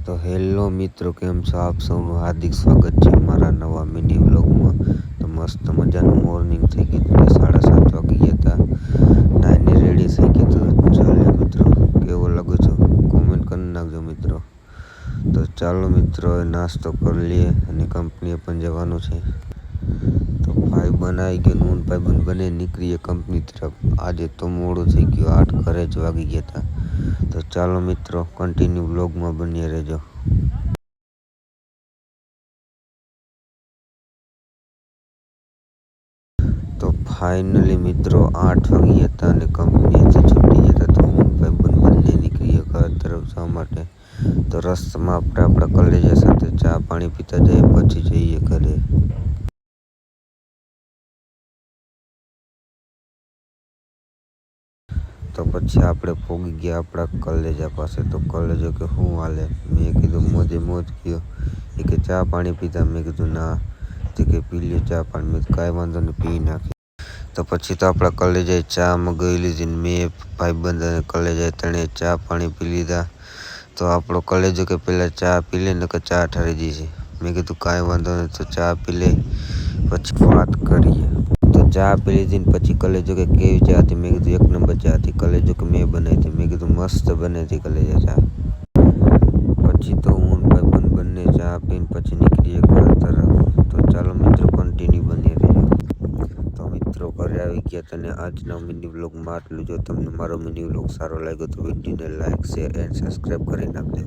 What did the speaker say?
તો હેલો મિત્રો, કેમ છો? આપ સૌનું હાર્દિક સ્વાગત છે મારા નવા મિની વ્લોગમાં. તો મસ્ત મજાનું મોર્નિંગ થઈ ગયું, 7:30 વાગી ગયા હતા. નાઈને રેડી થઈ ગઈ. તો ચાલો મિત્રો, કેવો લાગો છો કોમેન્ટ કરી નાખજો મિત્રો. તો ચાલો મિત્રો, હવે નાસ્તો કરી લઈએ અને કંપનીએ પણ જવાનું છે. તો ભાઈ બનાવી ગયો, નૂન ભાઈ બને નીકળીએ કંપની તરફ. આજે તો મોડું થઈ ગયું, 8 ઘરે જ વાગી ગયા હતા. તો ચાલો મિત્રો, કન્ટિન્યુ વ્લોગમાં બન્યા રહેજો. તો ફાઇનલી મિત્રો 8 વાગી હતા અને કંપનીએથી છૂટી ગયા હતા. તો હું ભાઈ બંને નીકળીએ ઘર તરફ જવા માટે. તો રસ્તામાં આપણે આપણા કોલેજ સાથે ચા પાણી પીતા જઈએ, પછી જઈએ ઘરે. તો પછી આપણે પહોંચી ગયા આપણા કોલેજા પાસે. તો કોલેજો કે શું હાલે? મેં કીધું મોજે મોજ ગયો. એ કે ચા પાણી પીતા? મેં કીધું ના. તે કે પી લ્યો ચા પાણી. મેં કાંઈ વાંધો નહીં, પી નાખી. તો પછી તો આપણા કોલેજે ચા મગાવી લીધી ને મેં ભાઈબંધ અને કોલેજે તેણે ચા પાણી પી લીધા. તો આપણો કોલેજો કે પહેલાં ચા પી લે ને કે ચા ઠરી જશે. મેં કીધું કાંઈ વાંધો નહીં, તો ચા પી લે પછી વાત કરીએ. તો ચા પી લીધી ને પછી કોલેજો કે કેવી ચા હતી? મેં કીધું 1 નંબર ચા હતી. કોલેજો કે મેં બનાવી હતી. મેં કીધું મસ્ત બની હતી કોલેજો ચા. પછી તો હું ભાઈ બંને ચા પીને પછી નીકળીએ ઘર તરફ. તો ચાલો મિત્રો, કન્ટિન્યુ બની રહેજો. તો મિત્રો ઘરે આવી ગયા તને આજના મિની વ્લોગમાં આટલું. જો તમને મારો મિની વ્લોગ સારો લાગ્યો તો વિડીયોને લાઇક, શેર એન્ડ સબસ્ક્રાઈબ કરી નાખજો.